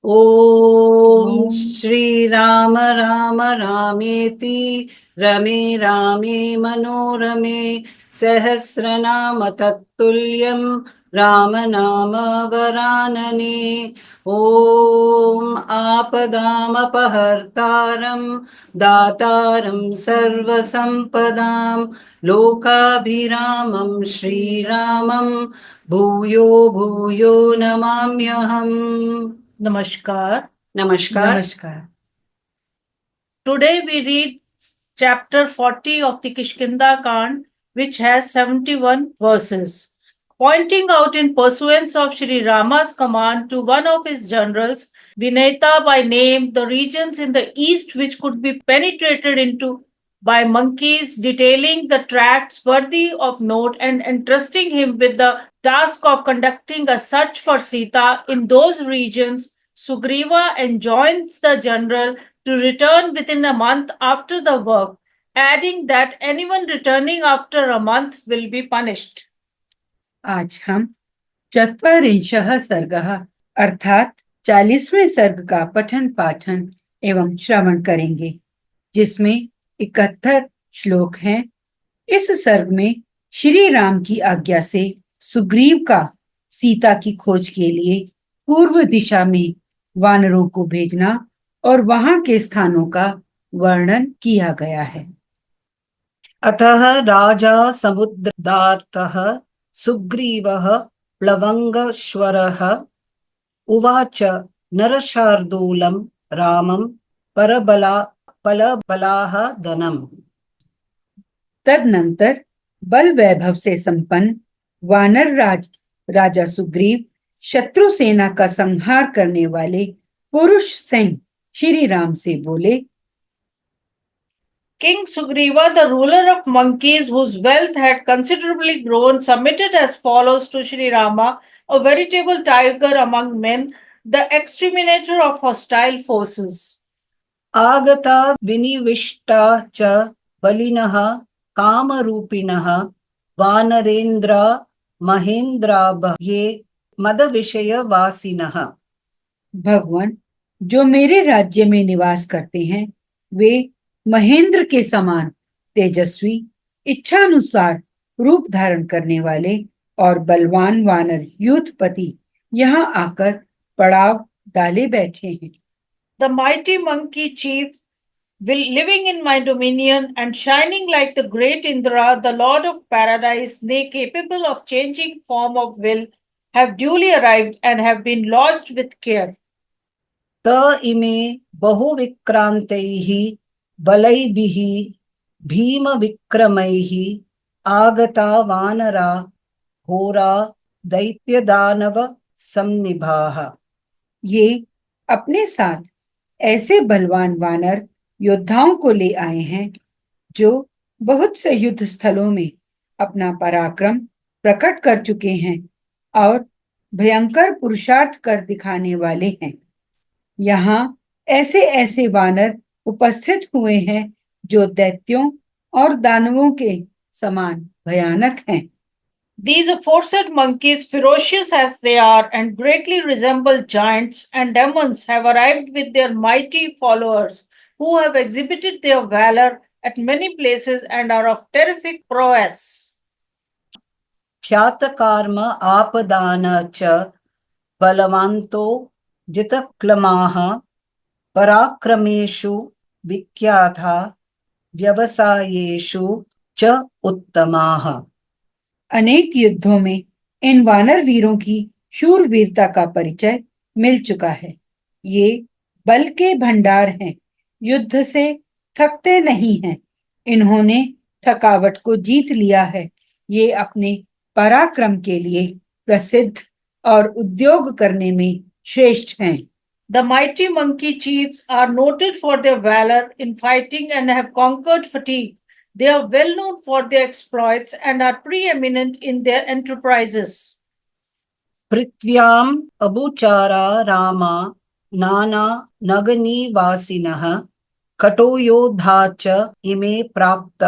ॐ श्रीराम राम रामेति रमे रामे मनोरमे सहस्रनाम तत्तुल्यं राम नाम वरानने। ॐ आपदामपहर्तारं दातारं सर्वसम्पदां लोकाभिरामं श्रीरामं भूयो भूयो नमाम्यहम्। Namaskar. नमस्कार। नमस्कार। Today we read chapter 40 of the Kishkinda Kand, which has 71 verses. Pointing out in pursuance of Sri Rama's command to one of his generals, Vineta by name, the regions in the east which could be penetrated into by monkeys, detailing the tracts worthy of note and entrusting him with the task of conducting a search for Sita in those regions, Sugriva enjoins the general to return within a month after the work, adding that anyone returning after a month will be punished. आज हम चत्वारिंशः सर्गः अर्थात 40वें सर्ग का पठन पाठन एवं श्रवण करेंगे, जिसमें 71 श्लोक हैं। इस सर्ग में श्री राम की आज्ञा से सुग्रीव का सीता की खोज के लिए पूर्व दिशा में वानरों को भेजना और वहां के स्थानों का वर्णन किया गया है। अतः राजा समुद्रातः सुग्रीवः प्लवंगश्वरः उवाच नरशार्दूलं रामं परबलाहदनम्। तदनंतर बल वैभव से संपन्न वानर राजा सुग्रीव शत्रु सेना का संहार करने वाले पुरुष सिंह श्री राम से बोले, King Sugriva, the ruler of monkeys, whose wealth had considerably grown, submitted as follows to Sri Rama, a veritable tiger among men, the exterminator of hostile forces. आगता विनिविष्टा च बलिनः कामरूपिणः वानरेन्द्रा महेन्द्राभये मदविषयवासिनः। भगवान, जो मेरे राज्य में निवास करते हैं, वे महेंद्र के समान तेजस्वी, इच्छानुसार रूप धारण करने वाले और बलवान वानर युद्धपति यहाँ आकर पड़ाव डाले बैठे हैं। The mighty monkey chief, living in my dominion and shining like the great Indra, the Lord of paradise, nay, capable of changing form of will, have duly arrived and have been lodged with care. त इमे बहुविक्रान्तैः बलैभिः भीमविक्रमैः आगता वानरा घोरा दैत्यदानव संनिभाः। ये अपने साथ ऐसे बलवान वानर योद्धाओं को ले आए हैं, जो बहुत से युद्ध स्थलों में अपना पराक्रम प्रकट कर चुके हैं और भयंकर पुरुषार्थ कर दिखाने वाले हैं। यहाँ ऐसे ऐसे वानर उपस्थित हुए हैं जो दैत्यों और दानवों के समान भयानक हैं। These aforesaid monkeys, ferocious as they are and greatly resemble giants and demons, have arrived with their mighty followers, who have exhibited their valor at many places and are of terrific prowess. ख्यातकार्म आपदान च बलवन्तो जितक्लमाः पराक्रमेषु विख्याता व्यवसायेषु च उत्तमाः। अनेक युद्धों में इन वानर वीरों की शूरवीरता का परिचय मिल चुका है। ये बल के भंडार हैं, युद्ध से थकते नहीं हैं। इन्होंने थकावट को जीत लिया है। ये अपने पराक्रम के लिए प्रसिद्ध और उद्योग करने में श्रेष्ठ हैं। The mighty monkey chiefs are noted for their valor in fighting and have conquered fatigue. They are well known for their exploits and are preeminent in their enterprises. पृथ्व्याम् अबुचारा Rama नाना नगनिवासिनः कटोयोद्धा च इमे प्राप्त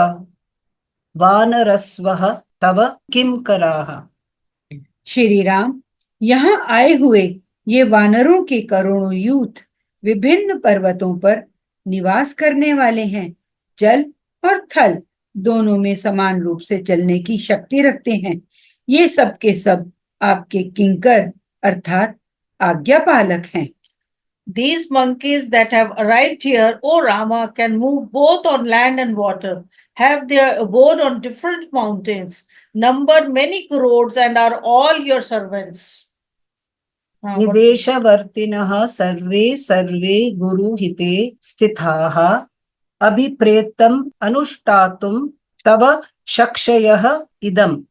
वानरस्वः तव किंकराः। श्री राम, यहाँ आए हुए ये वानरों के करोड़ों यूथ विभिन्न पर्वतों पर निवास करने वाले हैं। जल और थल दोनों में समान रूप से चलने की शक्ति रखते हैं। ये सब के सब आपके किंकर अर्थात आज्ञापालक हैं। These monkeys that have arrived here, O Rama, can move both on land and water, have their abode on different mountains, number many crores, and are all your servants. विदेशवर्तिनः सर्वे सर्वे गुरुहिते स्थिताः अभिप्रेतम् अनुष्ठातुं तव शक्शयः इदम्।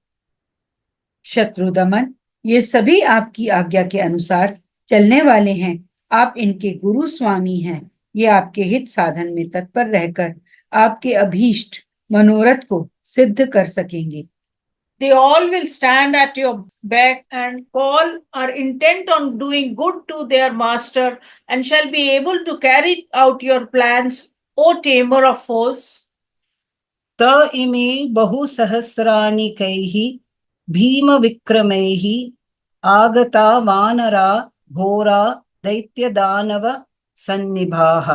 शत्रुदमन, ये सभी आपकी आज्ञा के अनुसार चलने वाले हैं। आप इनके गुरु स्वामी हैं। ये आपके हित साधन में तत्पर रहकर आपके अभीष्ट मनोरथ को सिद्ध कर सकेंगे। They all will stand at your back and all are intent on doing good to their master and shall be able to carry out your plans, O tamer of foes. त इमे बहुसहस्राणिकैः भीमविक्रमैः आगता वानरा घोरा दैत्यदानव सन्निभाः।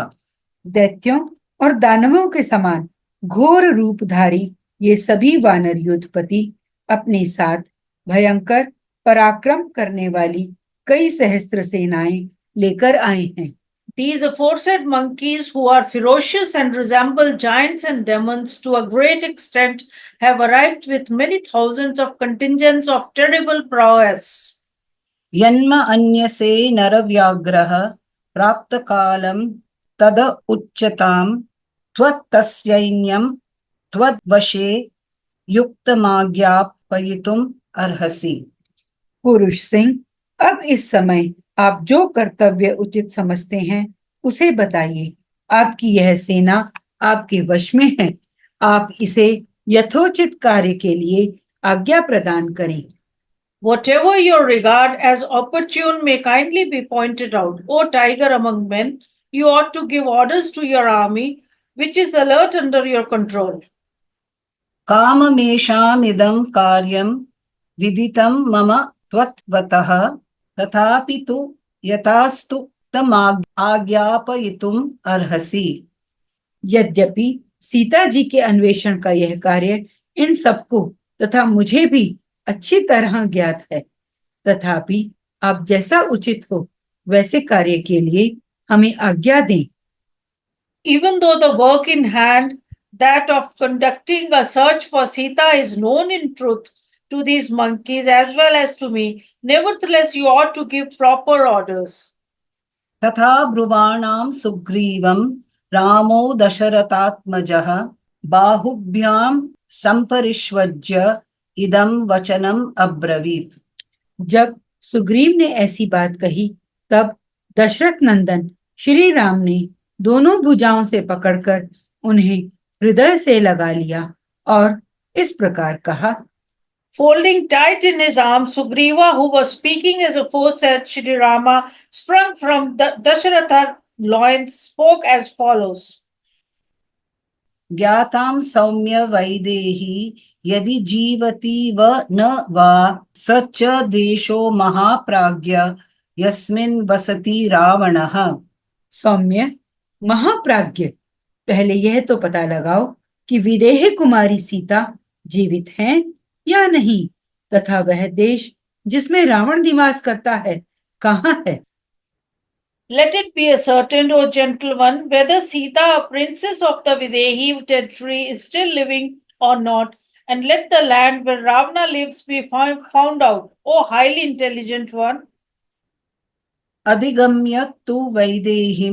दैत्यों और दानवों के समान घोर रूपधारी ये सभी वानर योद्धपति अपने साथ भयंकर पराक्रम करने वाली कई सहस्त्र सेनाएं लेकर आए हैं। These aforesaid monkeys, who are ferocious and resemble giants and demons to a great extent, have arrived with many thousands of contingents of terrible prowess. यन्म अन्यसे नरव्याघ्रः प्राप्तकालं तद उच्यतां त्वत्तस्यैन्यं त्वद्वशे युक्तमाज्ञापयितुम् अर्हसि। पुरुष सिंह, अब इस समय आप जो कर्तव्य उचित समझते हैं उसे बताइए। आपकी यह सेना आपके वश में है। आप इसे यथोचित कार्य के लिए आज्ञा प्रदान करें। Whatever your regard as opportune may kindly be pointed out. O tiger among men, you ought to give orders to your army, which is alert under your control. काममेषामिदं कार्यं विदितं मम त्वत्वतः तथापि तु यथास्तु तमाज्ञापयितुम् अर्हसि। यद्यपि सीता जी के अन्वेषण का यह कार्य इन सबको तथा मुझे भी अच्छी तरह ज्ञात है, तथापि आप जैसा उचित हो वैसे कार्य के लिए हमें आज्ञा दें। Even though the work in hand, that of conducting a search for Sita, is known in truth to these monkeys as well as to me, nevertheless you ought to give proper orders. तथा ब्रुवाणां सुग्रीवं रामो दशरथात्मजः बाहुभ्यां संपरिष्वज्य इदं वचनम् अब्रवीत्। जब सुग्रीव ने ऐसी बात कही, तब दशरथ नंदन श्री राम ने दोनों भुजाओं से पकड़कर उन्हें हृदय से लगा लिया और इस प्रकार कहा। Folding tight in his arms, Sugriva, who was speaking as aforesaid, Shri Rama, sprung from Dasharatha's loins, spoke as follows. ज्ञातां सौम्य वैदेही यदि जीवति व न वा स च देशो महाप्राज्ञ यस्मिन् वसति रावणः। सौम्य, महाप्राज्ञ, पहले यह तो पता लगाओ कि विदेह कुमारी सीता जीवित हैं या नहीं, तथा वह देश जिसमें रावण निवास करता है कहाँ है। Let it be ascertained, O gentle one, whether Sita, a princess of the Videhi territory, is still living or not, and let the land where Ravana lives be found out, O highly intelligent one. अधिगम्य तु वैदेहीं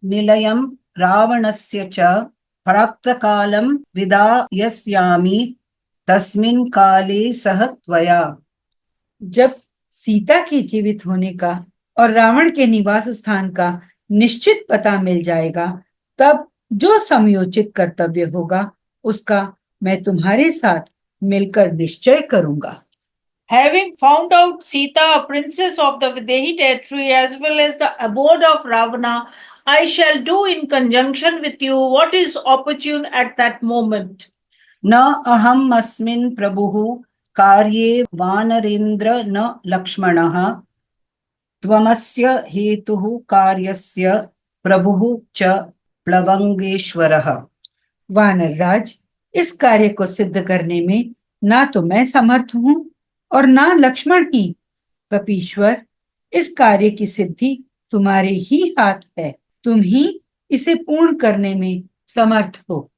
निलयं रावणस्य च प्राक्तकालं विदास्यामि तस्मिन् काले सह त्वया। जब सीता के जीवित होने का और रावण के निवास स्थान का निश्चित पता मिल जाएगा, तब जो समयोचित कर्तव्य होगा उसका मैं तुम्हारे साथ मिलकर निश्चय करूंगा। Having found out Sita, a princess of the Videhi territory, as well as the abode of Ravana, I shall do in conjunction with you what is opportune at that moment. न अहम् अस्मिन् प्रभुः कार्ये वानरेन्द्र न लक्ष्मणः त्वमस्य हेतुः कार्यस्य प्रभुः च प्लवंगेश्वरः। वानर राज, इस कार्य को सिद्ध करने में ना तो मैं समर्थ हूँ और ना लक्ष्मण ही। कपीश्वर, इस कार्य की सिद्धि तुम्हारे ही हाथ है। तुम ही इसे पूर्ण करने में समर्थ हो।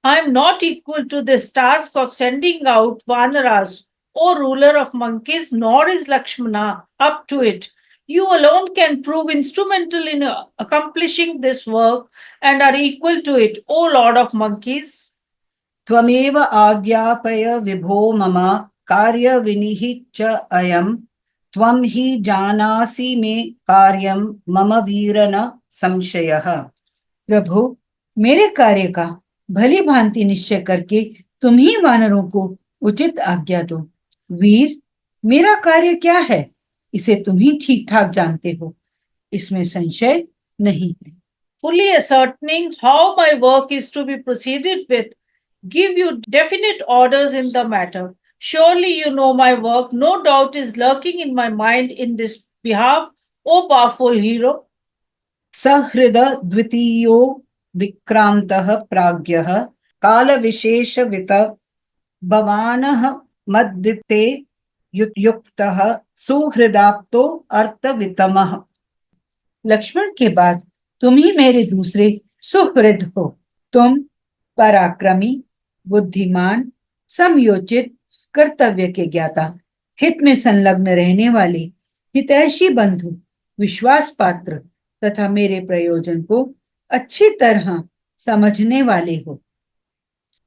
I am not equal to this task of sending out Vanaras, O ruler of monkeys, nor is Lakshmana up to it. You alone can prove instrumental in accomplishing this work and are equal to it, O lord of monkeys. त्वमेव आज्ञापय विभो मम कार्यविनिः च अयम्। त्वं हि जानासि मे कार्यं मम वीर न संशयः। प्रभु, मेरे कार्य का भली भांति निश्चय करके तुम ही वानरों को उचित आज्ञा दो। वीर, मेरा कार्य क्या है, इसे तुम ही ठीक ठाक जानते हो, इसमें संशय नहीं है। Fully ascertaining how my work is to be proceeded with, give you definite orders in the matter. Surely you know my work. No doubt is lurking in my mind in this behalf, O powerful hero. सहृद द्वितीयो विक्रान्तः प्राज्ञः कालविशेषवित भवानः मद्दिते युक्तः सुहृदाप्तो अर्थवितमः। लक्ष्मण के बाद तुम ही मेरे दूसरे सुहृद हो। तुम पराक्रमी, बुद्धिमान, समयोचित, कर्तव्य के ज्ञाता, हित में संलग्न रहने वाले, हितैषी बंधु, विश्वास पात्र तथा मेरे प्रयोजन को अच्छी तरह समझने वाले हो।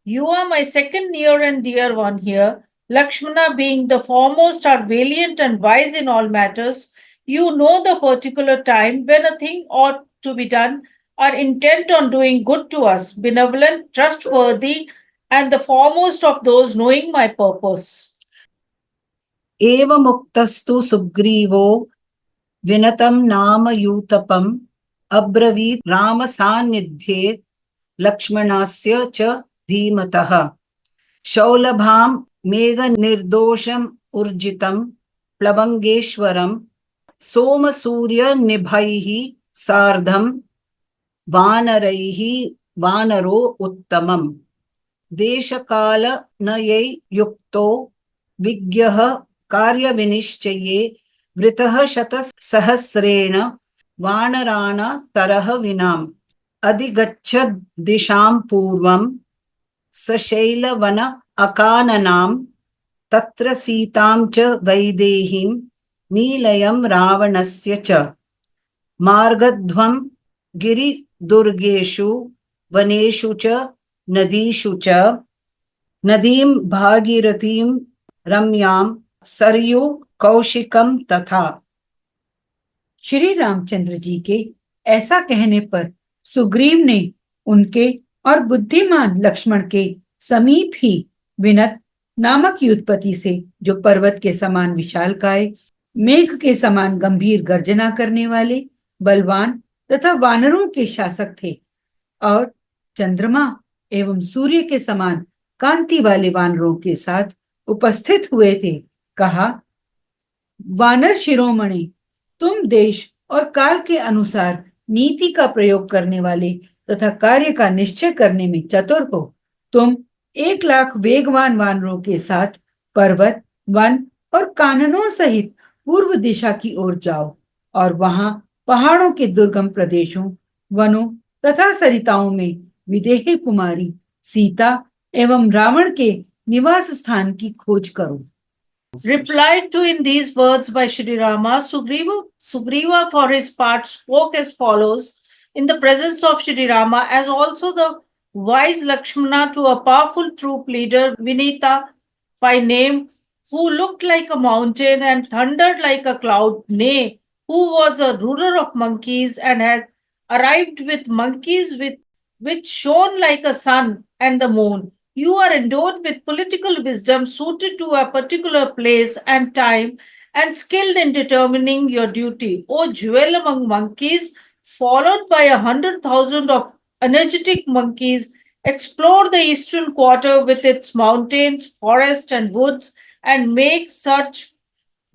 You are my second near and dear one here. Lakshmana being the foremost are valiant and wise in all matters. You know the particular time when a thing ought to be done, are intent on doing good to us, benevolent, trustworthy, and the foremost of those knowing my purpose. एवमुक्तस्तु सुग्रीवो विनतं नाम यूतपम् अब्रवीत् रामसान्निध्ये लक्ष्मणस्य च धीमतः। शौलभां मेघनिर्दोषम् ऊर्जितं प्लवंगेश्वरं सोमसूर्यनिभैः सार्धं वानरैः वानरो उत्तमम्। देशकालनयै युक्तो विज्ञः कार्यविनिश्चये वृतः शतसहस्रेण वानराण तरः विनाम्। अधिगच्छद् दिशां पूर्वं सशैलवन अकाननां तत्र सीतां च वैदेहीं नीलयं रावणस्य च। मार्गध्वं गिरिदुर्गेषु वनेषु च नदीषु च नदीं भागीरथीं रम्यां सरयू कौशिकम तथा। श्री रामचंद्र जी के ऐसा कहने पर सुग्रीव ने उनके और बुद्धिमान लक्ष्मण के समीप ही विनत नामक युद्धपति से, जो पर्वत के समान विशालकाय, मेघ के समान गंभीर गर्जना करने वाले, बलवान तथा वानरों के शासक थे, और चंद्रमा एवं सूर्य के समान कांति वाले वानरों के साथ उपस्थित हुए थे, कहा, वानर शिरोमणि, तुम देश और काल के अनुसार नीति का प्रयोग करने वाले तथा कार्य का निश्चय करने में चतुर हो। तुम 1,00,000 वेगवान वानरों के साथ पर्वत, वन और काननों सहित पूर्व दिशा की ओर जाओ और वहां पहाड़ों के दुर्गम प्रदेशों, वनों तथा सरिताओं में विदेही कुमारी सीता एवं रावण के निवास स्थान की खोज करो। Replied to in these words by Shri Rama, Sugriva for his part spoke as follows in the presence of Shri Rama, as also the wise Lakshmana to a powerful troop leader, Vinita by name, who looked like a mountain and thundered like a cloud, nay, who was a ruler of monkeys and had arrived with monkeys which shone like a sun and the moon. You are endowed with political wisdom suited to a particular place and time and skilled in determining your duty. O jewel among monkeys, followed by 100,000 of energetic monkeys, explore the eastern quarter with its mountains, forests, and woods and make search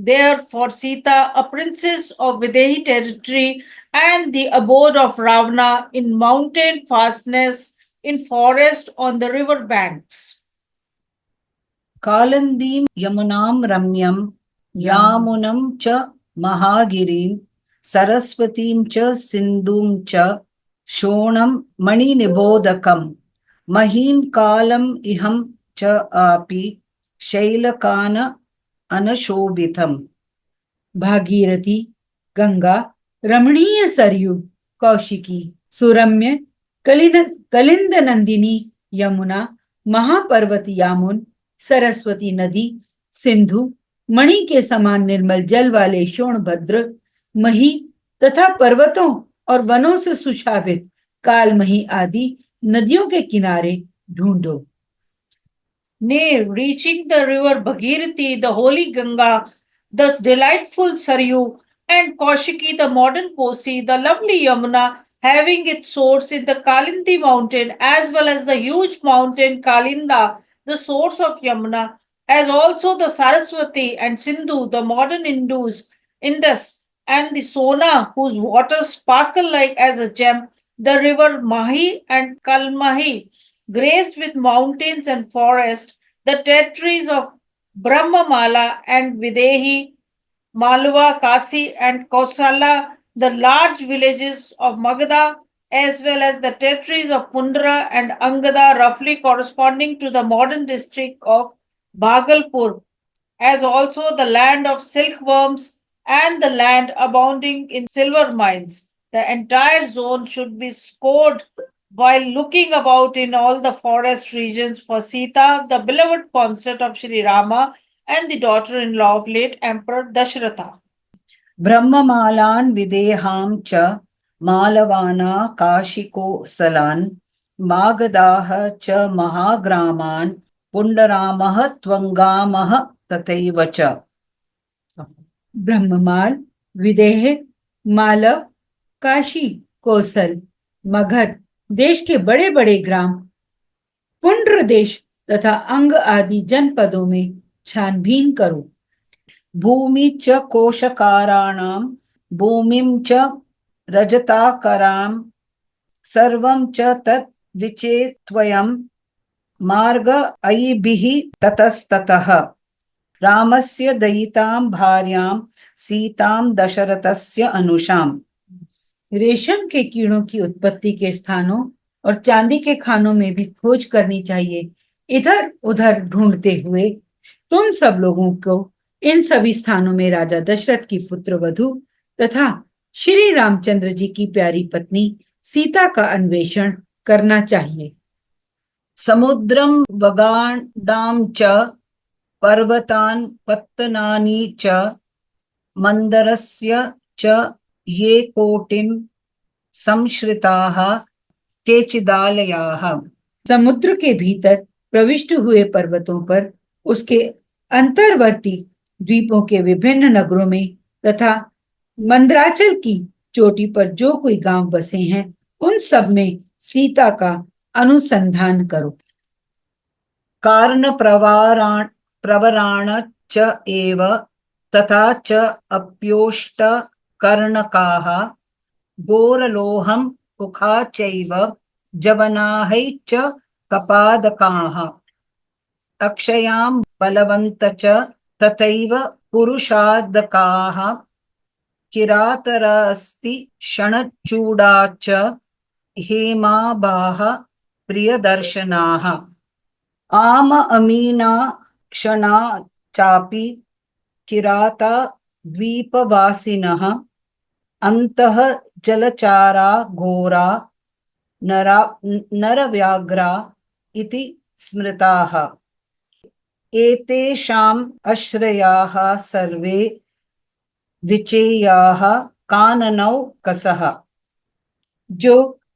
there for Sita, a princess of Videhi territory and the abode of Ravana in mountain fastness in forest on the river banks. कालन्दीं यमुनां रम्यं यामुनं च महागिरिं सरस्वतीं च सिन्धुं च शोणं मणिनिबोधकं महीं कालम् इहं च अपि शैलकान अनशोभितम्। भागीरथी, गंगा, रमणीय सरयू, कौशिकी, सुरम्य कलिंद नंदिनी, यमुना, महापर्वत यामुन, सरस्वती नदी, सिंधु, मणि के समान निर्मल जल वाले शोणभद्र, मही तथा पर्वतों और वनों से सुशोभित कालमही आदि नदियों के किनारे ढूंढो। Nay, reaching the river Bhagirathi, the holy Ganga, the delightful Saryu, and Kaushiki, the modern Kosi, the lovely Yamuna, having its source in the Kalindi mountain, as well as the huge mountain Kalinda, the source of Yamuna, as also the Saraswati and Sindhu, the modern Indus, and the Sona, whose waters sparkle like as a gem, the river Mahi and Kalmahi, graced with mountains and forests, the territories of Brahmamala and Videhi, Malwa, Kasi, and Kausala, the large villages of Magadha, as well as the territories of Pundra and Angada, roughly corresponding to the modern district of Bhagalpur, as also the land of silkworms and the land abounding in silver mines. The entire zone should be scored while looking about in all the forest regions for Sita, the beloved consort of Sri Rama and the daughter-in-law of late Emperor Dashratha. ब्रह्ममालान् विदेहां च मालवाना काशिकोसलान् मागधाः च महाग्रामान् पुण्डरामः त्वङ्गामः तथैव च। ब्रह्ममाल, विदेह, मालव, काशी, कोसल, मगध देश के बड़े बड़े ग्राम, पुंड्र देश तथा अंग आदि जनपदों में छानबीन करो। भूमि च कोशकाराणां भूमिं च रजताकरां सर्वं च तत् विचेत्स्वयं मार्ग अयिभिः ततस्ततः रामस्य दयितां भार्यां सीतां दशरथस्य अनुषाम्। रेशम के कीड़ों की उत्पत्ति के स्थानों और चांदी के खानों में भी खोज करनी चाहिए। इधर उधर ढूंढते हुए तुम सब लोगों को इन सभी स्थानों में राजा दशरथ की पुत्र वधु तथा श्री रामचंद्र जी की प्यारी पत्नी सीता का अन्वेषण करना चाहिए। समुद्रं वगाडां च पर्वतान् पत्तनानि च मन्दरस्य च ये कोटिं संश्रिताः केचिदालयाः। समुद्र के भीतर प्रविष्ट हुए पर्वतों पर, उसके अंतर्वर्ती द्वीपों के विभिन्न नगरों में तथा मंदराचल की चोटी पर जो कोई गांव बसे हैं, उन सब में सीता का अनुसंधान करो। कारण प्रवराण च एव तथा च अप्योष्ट कर्णकाः गोरलोहं कुखा चैव जवनाहै च कपादकाः अक्षयां बलवन्त च तथैव पुरुषादकाः किरातरस्ति क्षणचूडा च हेमाभाः प्रियदर्शनाः आम अमीना क्षणा चापि किराता द्वीपवासिनः अन्तः जलचारा घोरा नरव्याघ्रा इति स्मृताः। एतेषाम् आश्रयाः सर्वे विचेयाः काननौ कसः। जो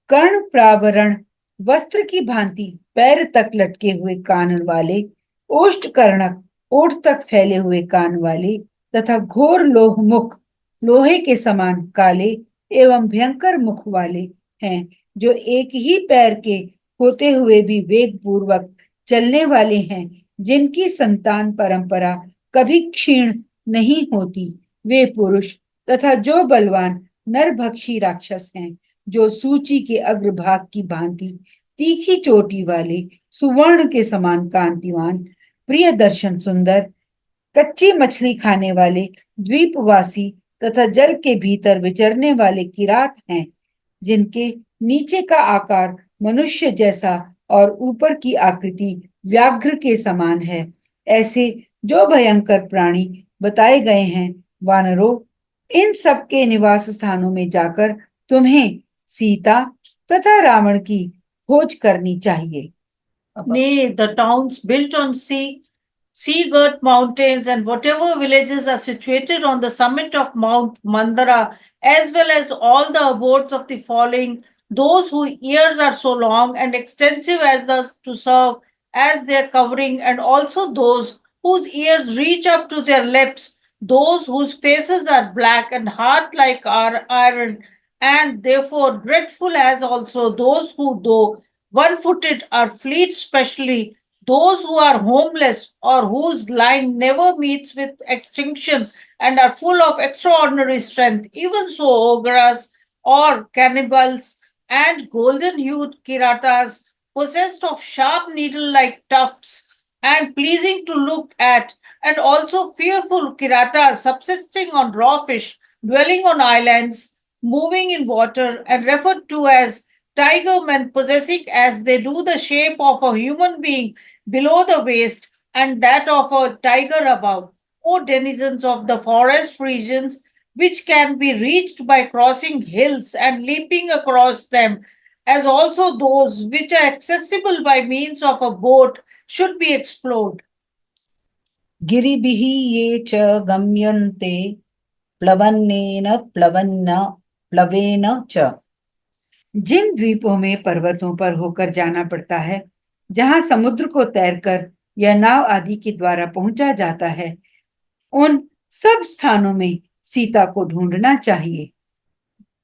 कर्ण प्रावरण वस्त्र की भांति पैर तक लटके हुए कान वाले, ओष्ठ कर्णक ओठ तक फैले हुए कान वाले तथा घोर लोह मुख लोहे के समान काले एवं भयंकर मुख वाले हैं, जो एक ही पैर के होते हुए भी वेग पूर्वक चलने वाले हैं, जिनकी संतान परंपरा कभी क्षीण नहीं होती वे पुरुष तथा जो बलवान नरभक्षी राक्षस हैं, जो सूची के अग्रभाग की भांति तीखी चोटी वाले, सुवर्ण के समान कांतिवान, प्रिय दर्शन सुंदर, कच्ची मछली खाने वाले, द्वीपवासी तथा जल के भीतर विचरने वाले किरात हैं, जिनके नीचे का आकार मनुष्य जैसा और ऊपर की आकृति व्याघ्र के समान है। ऐसे जो भयंकर प्राणी बताए गए हैं, वानरों, इन सब के निवास स्थानों में जाकर तुम्हें सीता तथा रावण की खोज करनी चाहिए। Nay, the towns built on sea-girt mountains and whatever villages are situated on the summit of Mount Mandara, as well as all the abodes of the falling, those whose ears are so long and extensive as to serve as their covering, and also those whose ears reach up to their lips, those whose faces are black and hard like iron, and therefore dreadful, as also those who, though one-footed, are fleet, specially those who are homeless or whose line never meets with extinction and are full of extraordinary strength, even so ogres or cannibals and golden-hued kiratas, possessed of sharp needle-like tufts and pleasing to look at, and also fearful kiratas subsisting on raw fish, dwelling on islands, moving in water, and referred to as tiger men, possessing as they do the shape of a human being below the waist and that of a tiger above, O denizens of the forest regions, which can be reached by crossing hills and leaping across them, as also those which are accessible by means of a boat, should be explored. गिरिभिः ये च गम्यन्ते प्लवेन च। जिन द्वीपों में पर्वतों पर होकर जाना पड़ता है, जहां समुद्र को तैरकर या नाव आदि के द्वारा पहुंचा जाता है, उन सब स्थानों में सीता को ढूंढना चाहिए।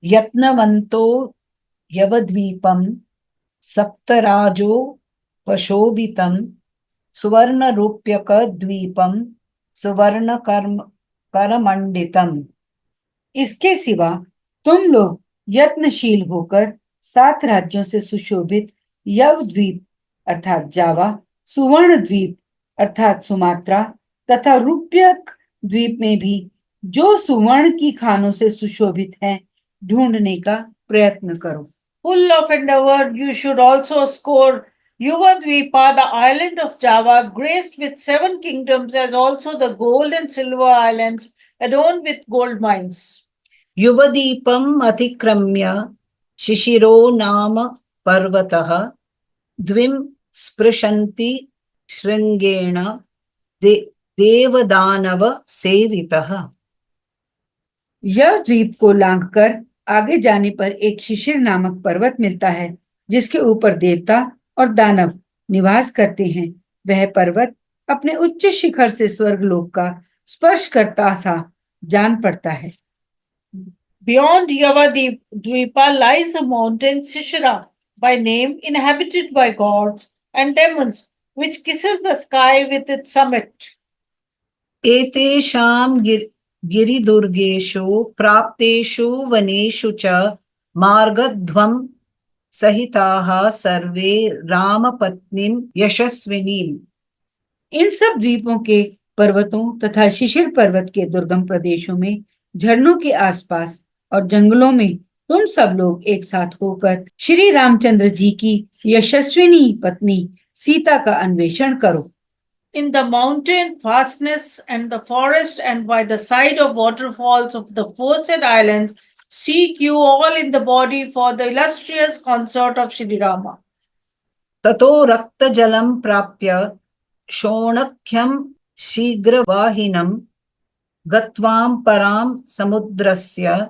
यत्नवन्तो यवद्वीपं सप्तराजो पशोभितं सुवर्णरूप्यकद्वीपं सुवर्णकरमण्डितम्। इसके सिवा तुम लोग यत्नशील होकर 7 राज्यों से सुशोभित यव द्वीप अर्थात जावा, सुवर्ण द्वीप अर्थात सुमात्रा तथा रूप्यक द्वीप में भी जो सुवर्ण की खानों से सुशोभित हैं, ढूंढने का प्रयत्न करो। Full of endeavor, you should also score Yuvadvipa, the island of Java, graced with 7 kingdoms, as also the gold and silver islands adorned with gold mines. युवदीपम् अतिक्रम्य शिशिरो नाम पर्वतः द्विं स्पृशन्ति शृंगेण देवदानव सेवितः। यह द्वीप को लांघकर आगे जाने पर एक शिशिर नामक पर्वत मिलता है, जिसके ऊपर देवता और दानव निवास करते हैं। वह पर्वत अपने उच्च शिखर से स्वर्गलोक का स्पर्श करता सा जान पड़ता है। Beyond Yavadvipa lies a mountain Shishira by name, inhabited by gods and demons, which kisses the sky with its summit. एतेषां गिरिदुर्गेषु प्राप्तेषु वनेषु च मार्गध्वं सहिताः सर्वे रामपत्नीं यशस्विनीम्। इन सब द्वीपों के पर्वतों तथा शिशिर पर्वत के दुर्गम प्रदेशों में, झरनों के आसपास और जंगलों में तुम सब लोग एक साथ होकर श्री रामचंद्र जी की यशस्विनी पत्नी सीता का अन्वेषण करो। In the mountain fastness and the forest and by the side of waterfalls of the foresaid islands, seek you all in the body for the illustrious consort of Shri Rama. ततो रक्तजलं प्राप्य शोणक्यं शीघ्रवाहिनं गत्वां परां समुद्रस्य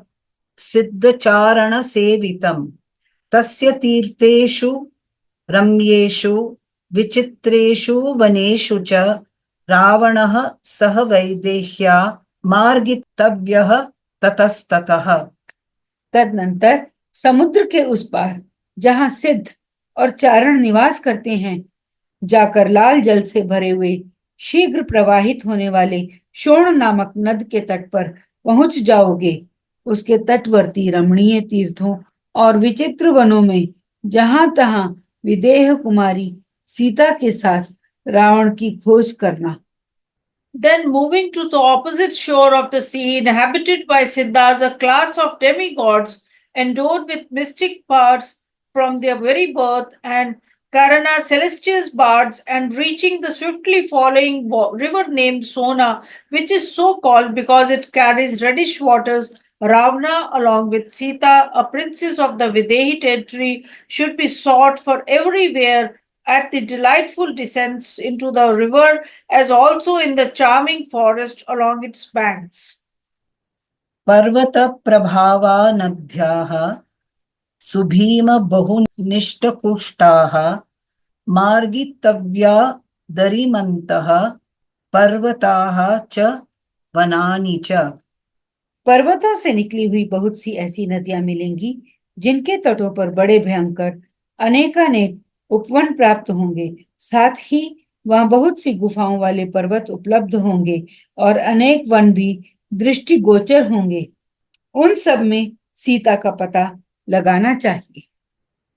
सिद्धचारणसेवितं तस्य तीर्थेषु रम्येषु विचित्रेषु वनेषु च रावणः सह वैदेह्या मार्गितव्यः ततस्ततः। तदनंतर समुद्र के उस पार, जहां सिद्ध और चारण निवास करते हैं, जाकर लाल जल से भरे हुए शीघ्र प्रवाहित होने वाले शोण नामक नद के तट पर पहुंच जाओगे। उसके तटवर्ती रमणीय तीर्थों और विचित्र वनों में जहां तहां विदेह कुमारी सीता के साथ रावण की खोज करना। Then, moving to the opposite shore of the sea, inhabited by Siddhas, a class of demigods endowed with mystic powers from their very birth, and Karana, celestial bards, and reaching the swiftly flowing river named Sona, which is so called because it carries reddish waters. Ravana, along with Sita, a princess of the Videhi territory, should be sought for everywhere at the delightful descents into the river as also in the charming forest along its banks. पर्वत प्रभावा नद्याः सुभीम बहुनिष्टपुष्टाः मार्गितव्या दरिमन्तः पर्वताः च वनानि च। पर्वतों से निकली हुई बहुत सी ऐसी नदियां मिलेंगी जिनके तटों पर बड़े भयंकर अनेकानेक उपवन प्राप्त होंगे। साथ ही वहां बहुत सी गुफाओं वाले पर्वत उपलब्ध होंगे और अनेक वन भी दृष्टिगोचर होंगे। उन सब में सीता का पता लगाना चाहिए।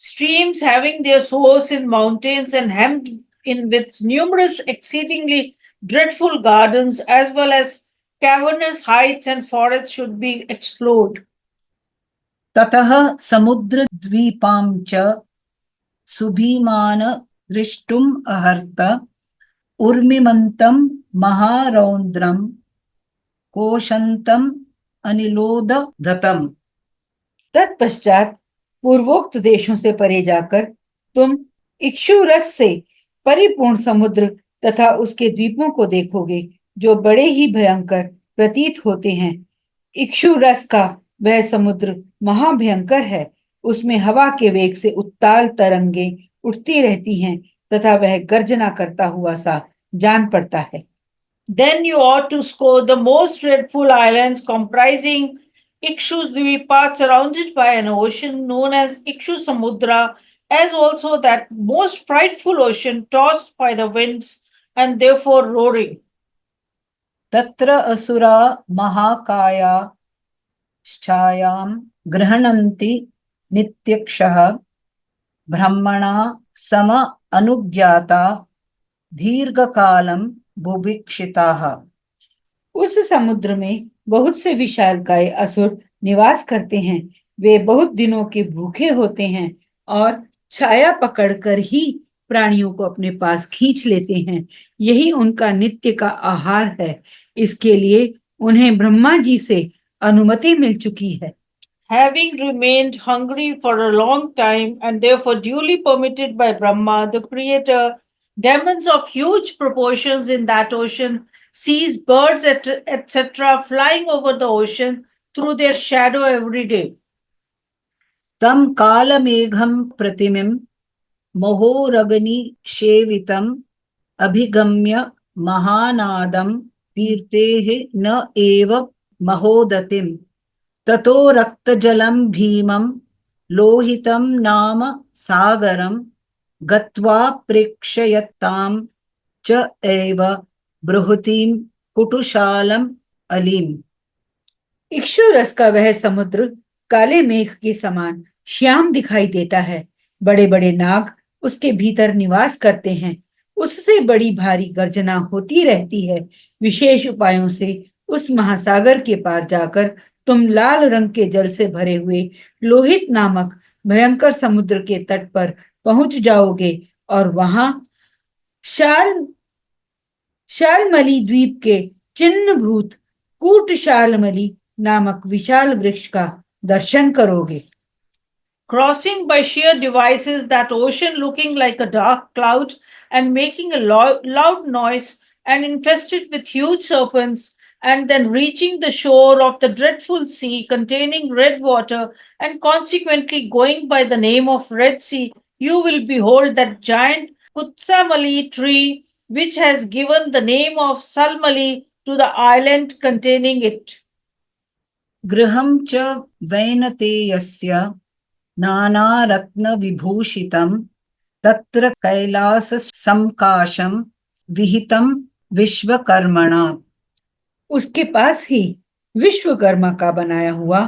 Streams having their source in mountains and hemmed in with numerous exceedingly dreadful gardens as well as cavernous heights and forests should be explored. ततः समुद्रद्वीपां च सुभीमान दृष्टुम् अहर्त उर्मिमन्तं महारौद्रं कोशन्तम् अनिलोदधतम्। तत्पश्चात पूर्वोक्त देशों से परे जाकर तुम इक्षुरस से परिपूर्ण समुद्र तथा उसके द्वीपों को देखोगे जो बड़े ही भयंकर प्रतीत होते हैं। इक्षुरस का वह समुद्र महाभयंकर है। उसमें हवा के वेग से उत्ताल तरंगे उठती रहती हैं तथा वह गर्जना करता हुआ सा जान पड़ता है। Then you ought to score the most dreadful islands comprising Ikshudvipa surrounded by an ocean known as Ikshu Samudra, as also that most frightful ocean tossed by the winds and therefore roaring. तत्र असुरा महाकाया छायां गृह्णन्ति नित्यक्षः ब्रह्मणा सम अनुज्ञाता दीर्घकालं बुभिक्षिताः। उस समुद्र में बहुत से विशालकाय असुर निवास करते हैं। वे बहुत दिनों के भूखे होते हैं और छाया पकड़कर ही प्राणियों को अपने पास खींच लेते हैं। यही उनका नित्य का आहार है। इसके लिए उन्हें ब्रह्मा जी से अनुमति मिल चुकी है। Having remained hungry for a long time and therefore duly permitted by Brahma, the creator, demons of huge proportions in that ocean, sees birds, etc., flying over the ocean through their shadow every day. तं कालमेघं प्रतिमिं महोरगनि शेवितम् अभिगम्य महानादं तीर्थेः न एव महोदतिम् ततो रक्तजलं भीमं लोहितं नाम सागरं गत्वा प्रेक्षयतां च एव बृहतीं कुटुशालम् अलीम्। इक्षुरस का वह समुद्र काले मेघ के समान श्याम दिखाई देता है। बड़े बड़े नाग उसके भीतर निवास करते हैं। उससे बड़ी भारी गर्जना होती रहती है। विशेष उपायों से उस महासागर के पार जाकर तुम लाल रंग के जल से भरे हुए लोहित नामक भयंकर समुद्र के तट पर पहुंच जाओगे और वहां शालमली द्वीप के चिन्हभूत कूटशालमली नामक विशाल वृक्ष का दर्शन करोगे। Crossing by sheer devices that ocean looking like a dark cloud and making a loud noise and infested with huge serpents, and then reaching the shore of the dreadful sea containing red water and consequently going by the name of Red Sea, you will behold that giant Kutsamali tree which has given the name of Salmali to the island containing it. गृहं च वैनतेयस्य नानारत्नविभूषितं तत्र कैलाससंकाशं विहितं विश्वकर्मणा। उसके पास ही विश्वकर्मा का बनाया हुआ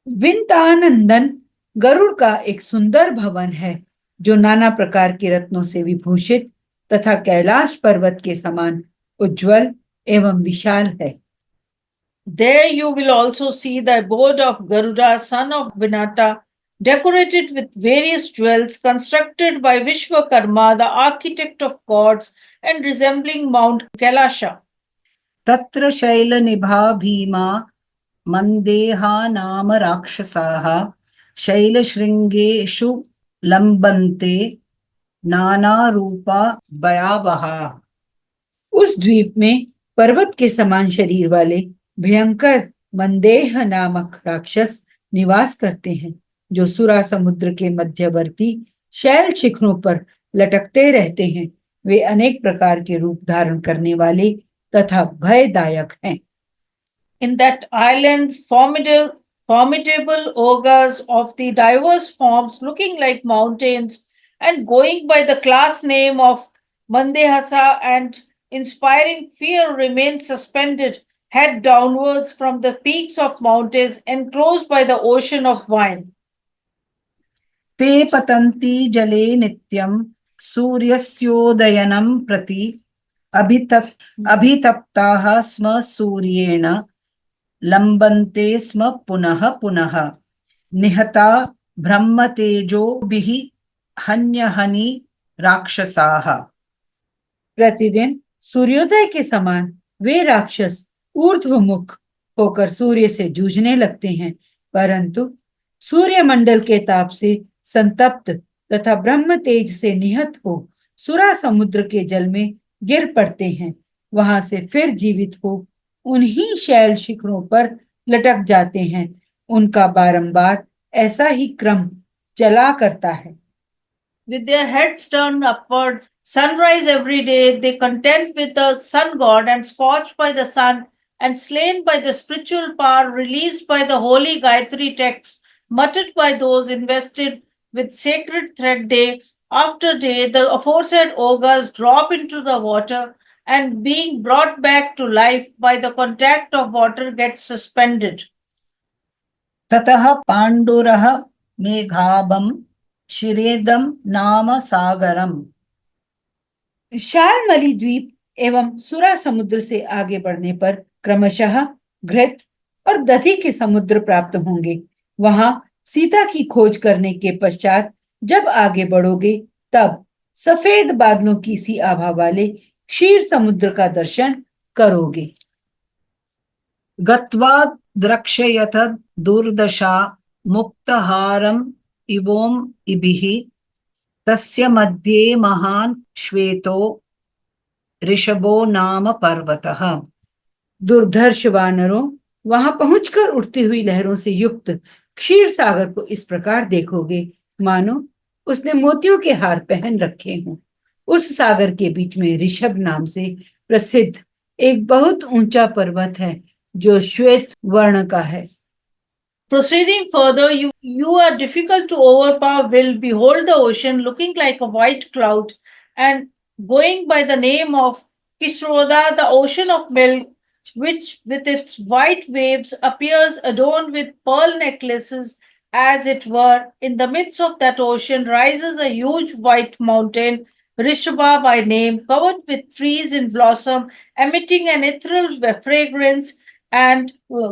विंतानंदन गरुड़ का एक सुंदर भवन है, जो नाना प्रकार के रत्नों से विभूषित तथा कैलाश पर्वत के समान उज्जवल एवं विशाल है। There you will also see the abode of Garuda, son of Vinata, decorated with various jewels, constructed by Vishwakarma, the architect of gods, and resembling Mount Kailasha. तत्र शैलनिभा भीमा मन्देहा नाम राक्षसाः शैलशृङ्गेषु लम्बन्ते नानारूपा भयावहा। उस द्वीप में पर्वत के समान शरीर वाले भयंकर मंदेह नामक राक्षस निवास करते हैं, जो सुरा समुद्र के मध्यवर्ती शैल शिखरों पर लटकते रहते हैं। वे अनेक प्रकार के रूप धारण करने वाले तथा भयदायक हैं। In that island, formidable ogres of the diverse forms, looking like mountains and going by the class name of Mandehasa and inspiring fear, remain suspended head downwards from the peaks of mountains enclosed by the ocean of wine. ते पतन्ति जले नित्यं सूर्यस्योदयनं प्रति अभितप्ताः स्म सूर्येण लम्बन्ते स्म पुनः पुनः निहता ब्रह्मतेजोभिः हन्यहनि राक्षसाः। प्रतिदिन सूर्योदय के समान वे राक्षस ऊर्ध्वमुख होकर सूर्य से जूझने लगते हैं, परंतु सूर्यमंडल के ताप से संतप्त तथा ब्रह्म तेज से निहत हो सुरा समुद्र के जल में गिर पड़ते हैं। वहां से फिर जीवित हो उन्हीं शैल शिखरों पर लटक जाते हैं। उनका बारंबार ऐसा ही क्रम चला करता है। With their heads turned upwards, sunrise every day, they contend with the sun god and scorched by the sun and slain by the spiritual power released by the holy Gayatri text, muttered by those invested with sacred thread day after day, the aforesaid ogres drop into the water and being brought back to life by the contact of water get suspended. ततः पाण्डुरः मेघाभं शिरेदं नाम सागरम। शालमली द्वीप एवं सुरा समुद्र से आगे बढ़ने पर क्रमशः घृत और दधि के समुद्र प्राप्त होंगे। वहां सीता की खोज करने के पश्चात जब आगे बढ़ोगे तब सफेद बादलों की सी आभा वाले क्षीर समुद्र का दर्शन करोगे। गत्वा द्रक्ष्यथ दुर्दशा मुक्तहारम इवोम इभिः तस्य मध्ये महान श्वेतो ऋषभो नाम पर्वतः। दुर्धर्ष वानरों, वहां पहुंचकर उठती हुई लहरों से युक्त क्षीर सागर को इस प्रकार देखोगे मानो उसने मोतियों के हार पहन रखे हों। उस सागर के बीच में ऋषभ नाम से प्रसिद्ध एक बहुत ऊंचा पर्वत है जो श्वेत वर्ण का है। Proceeding further, you are difficult to overpower will behold the ocean looking like a white cloud and going by the name of Kisroda, the ocean of milk, which with its white waves appears adorned with pearl necklaces, as it were. In the midst of that ocean rises a huge white mountain, Rishabha by name, covered with trees in blossom, emitting an ethereal fragrance and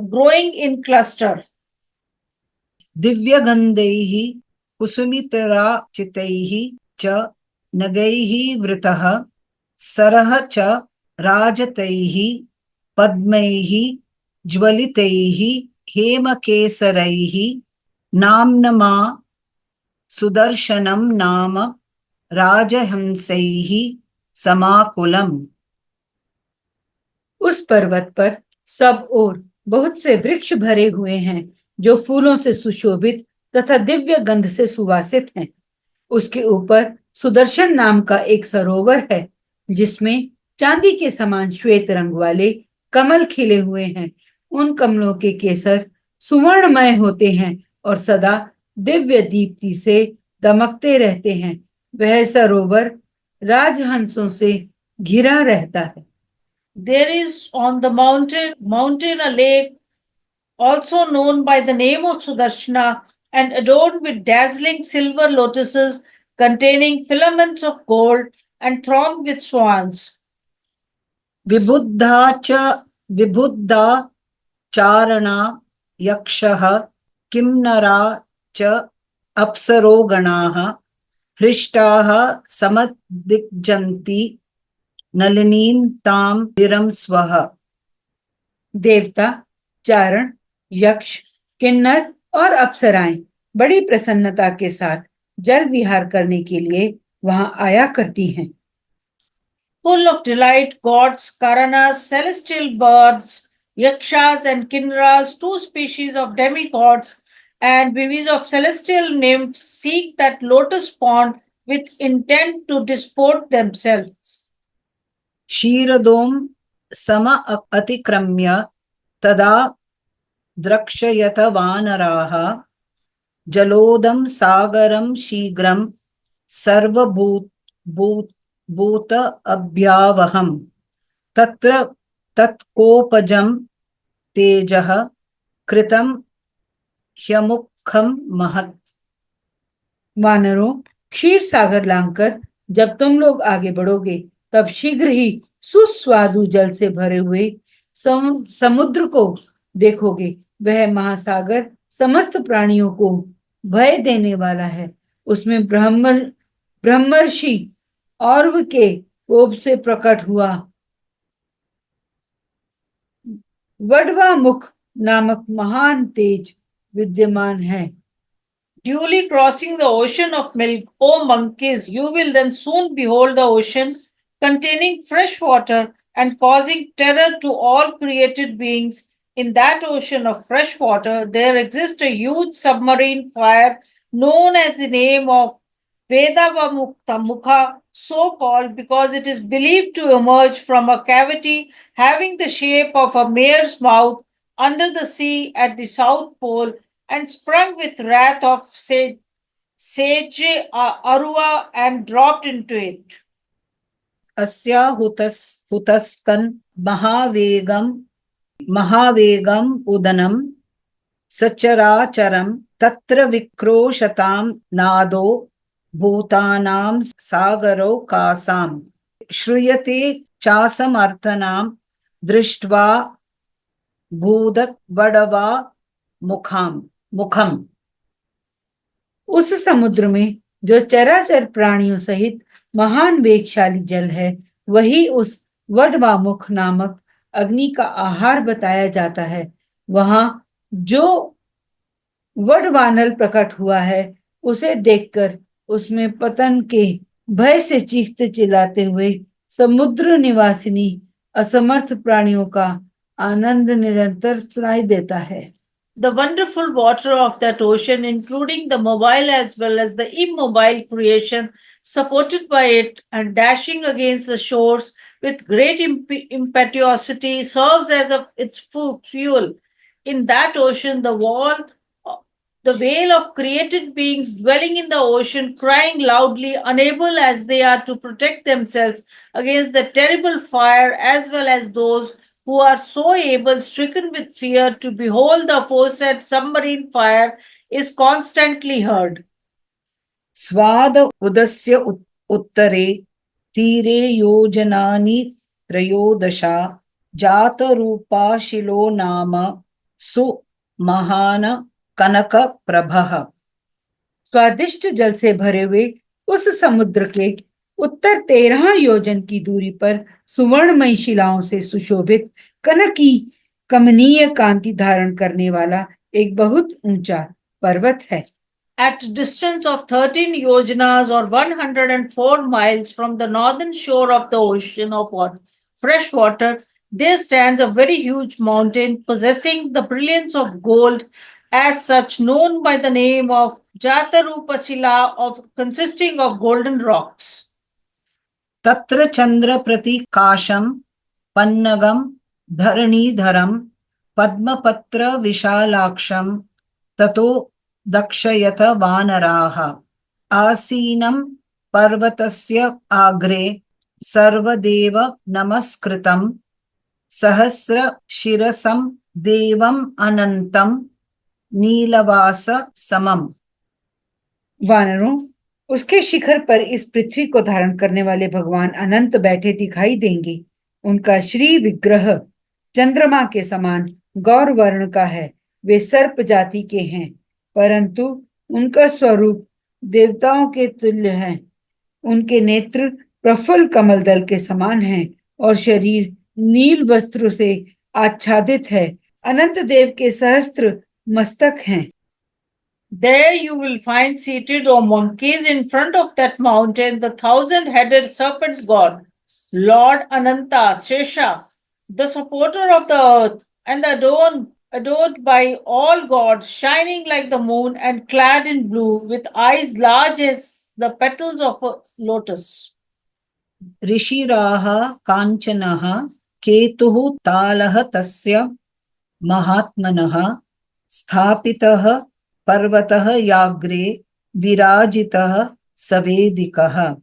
growing in cluster. दिव्यगन्धैः कुसुमितराचितैः च नगैः वृतः सरः च राजतैः पद्मैः ज्वलितैः हेमकेसरैः नाम्नमा सुदर्शनं नाम राजहंसैः समाकुलम्। उस पर्वत पर सब ओर बहुत से वृक्ष भरे हुए हैं जो फूलों से सुशोभित तथा दिव्य गंध से सुवासित हैं। उसके ऊपर सुदर्शन नाम का एक सरोवर है जिसमें चांदी के समान श्वेत रंग वाले कमल खिले हुए हैं। उन कमलों के केसर सुवर्णमय होते हैं और सदा दिव्य दीप्ति से दमकते रहते हैं। वह सरोवर राजहंसों से घिरा रहता है। There is on the mountain a lake also known by the name of Sudarshana and adorned with dazzling silver lotuses containing filaments of gold and thronged with swans. विबुद्धा च विबुद्धा चारणा यक्षः किन्नरा च अप्सरोगणाः हृष्टाः समदिग्जन्ति नलिनीं तां गिरं स्वः। देवता, चारण, यक्ष, किन्नर और अप्सराएं बड़ी प्रसन्नता के साथ जल विहार करने के लिए वहां आया करती हैं। Full of delight, gods, Karanas, celestial birds, Yakshas and Kinras, two species of demigods, and bees of celestial nymphs seek that lotus pond with intent to disport themselves. क्षीरदों सम अतिक्रम्य तदा द्रक्ष्यत वानराः जलोदं सागरं शीघ्रं सर्वभूत अभ्यावहम् तत्र तत्कोपजं तेजः कृतं ह्यमुखं महत्। वानरों, क्षीर सागर लांघकर जब तुम लोग आगे बढ़ोगे तब शीघ्र ही सुस्वादु जल से भरे हुए समुद्र को देखोगे। वह महासागर समस्त प्राणियों को भय देने वाला है। उसमें ब्रह्मर्षि और्व के कोप से प्रकट हुआ वडवा मुख नामक महान तेज विद्यमान है। Duly crossing the ocean of milk, O monkeys, you will then soon behold the ocean containing fresh water and causing terror to all created beings. In that ocean of fresh water, there exists a huge submarine fire known as the name of Vedavamukha, so called because it is believed to emerge from a cavity having the shape of a mare's mouth under the sea at the South Pole and sprung with wrath of sage Arua and dropped into it. अस्या हुतस्तन महावेगम उदनम सचराचरम तत्र विक्रोशतां नादो भूतानां सागरो कासाम श्रूयते चासमर्थनां दृष्ट्वा भूदत वडवा मुखम। उस समुद्र में जो चराचर प्राणियों सहित महान वेगशाली जल है, वही उस वडवामुख नामक अग्नि का आहार बताया जाता है। वहां जो वडवानल प्रकट हुआ है, उसे देखकर उसमें पतन के भय से चीखते चिल्लाते हुए समुद्र निवासिनी असमर्थ प्राणियों का आनंद निरंतर सुनाई देता है। The wonderful water of that ocean, including the mobile as well as the immobile creation supported by it and dashing against the shores with great impetuosity, serves as its fuel. In that ocean, the wail of created beings dwelling in the ocean, crying loudly, unable as they are to protect themselves against the terrible fire, as well as those who are so able, stricken with fear, to behold the aforesaid submarine fire, is constantly heard. स्वाद उदस्य उत्तरे तीरे योजनानि त्रयोदशा जातरूपा शिलो नाम सुमहान कनक प्रभः। स्वादिष्ट जल से भरे हुए उस समुद्र के उत्तर 13 योजन की दूरी पर सुवर्णमयी शिलाओं से सुशोभित कनक की कमनीय कांति धारण करने वाला एक बहुत ऊंचा पर्वत है। At distance of 13 yojanas or 104 miles from the northern shore of the ocean of fresh water, there stands a very huge mountain possessing the brilliance of gold, as such known by the name of Jatarupasila, consisting of golden rocks. तत्र चंद्र प्रतिकाशम पन्नगम धरणीधरम पद्मपत्र विशालाक्षम ततो दक्षयत वानराः आसीनं पर्वतस्य agro सर्वदेव नमस्कृतं सहस्र शिरसम देवम अनंतम नीलवास समम। वानरों, उसके शिखर पर इस पृथ्वी को धारण करने वाले भगवान अनंत बैठे दिखाई देंगे। उनका श्री विग्रह चंद्रमा के समान गौर वर्ण का है। वे सर्प जाति के हैं, परंतु उनका स्वरूप देवताओं के तुल्य है। उनके नेत्र प्रफुल्ल कमल दल के समान हैं और शरीर नील वस्त्र से आच्छादित है। अनंत देव के सहस्त्र मस्तक हैं। There you will find seated, O monkeys, in front of that mountain, the 1,000-headed serpent god, Lord Ananta, Shesha, the supporter of the earth, and adored by all gods, shining like the moon and clad in blue, with eyes large as the petals of a lotus. ऋषिराः काञ्चनः केतुः तालः तस्य महात्मनः स्थापितः पर्वतः याग्रे विराजितः सवेदिकः।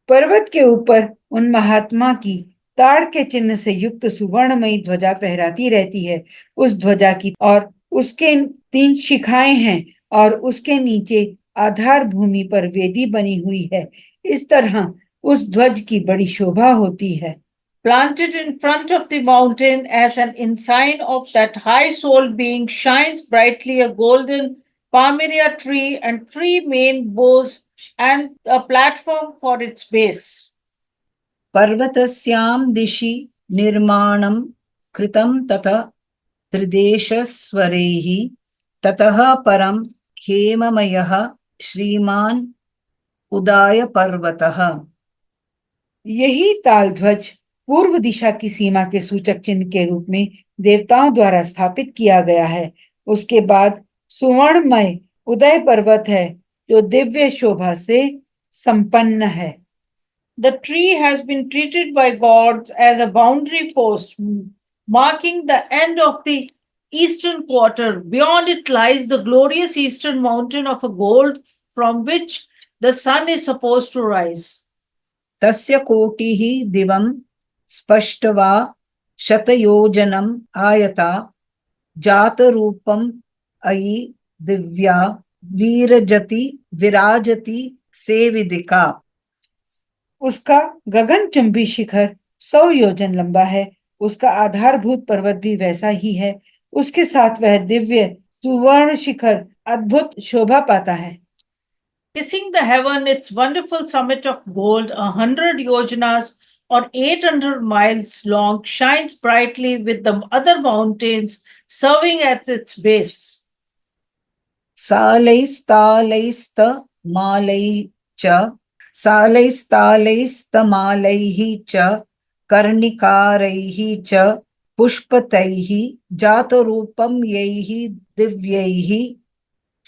पर्वत के ऊपर उन महात्मा की ताड़ के चिन्ह से युक्त सुवर्णमयी ध्वजा फहराती रहती है। उस ध्वजा की और उसके 3 शिखाएं हैं और उसके नीचे आधार भूमि पर वेदी बनी हुई है। इस तरह उस ध्वज की बड़ी शोभा होती है। Planted in front of the mountain as an ensign of that high soul being shines brightly a golden palmyra tree and 3 main bows and a platform for its base. पर्वतस्यां दिशि निर्माणं कृतं ततः त्रिदेशस्वरैः ततः परं हेममयः श्रीमान् उदाय पर्वतः। यही ताल ध्वज पूर्व दिशा की सीमा के सूचक चिन्ह के रूप में देवताओं द्वारा स्थापित किया गया है। उसके बाद सुवर्णमय उदय पर्वत है जो दिव्य शोभा से संपन्न है। The tree has been treated by gods as a boundary post, marking the end of the eastern quarter. Beyond it lies the glorious eastern mountain of a gold from which the sun is supposed to rise. तस्य कोटिः दिवं स्पष्टवा शतयोजनम् आयता जातरूपम् अयि दिव्या विराजति सेविदिका। उसका गगनचुंबी शिखर 100 योजन लंबा है। उसका आधारभूत पर्वत भी वैसा ही है। उसके साथ वह दिव्य सुवर्ण शिखर अद्भुत शोभा पाता है। Kissing the heaven, its wonderful summit of gold, 100 yojanas or 800 miles long, shines brightly with the other mountains serving at its base. सालैस्तमालैः च कर्णिकारैः च पुष्पतैः जातरूपं यैः दिव्यैः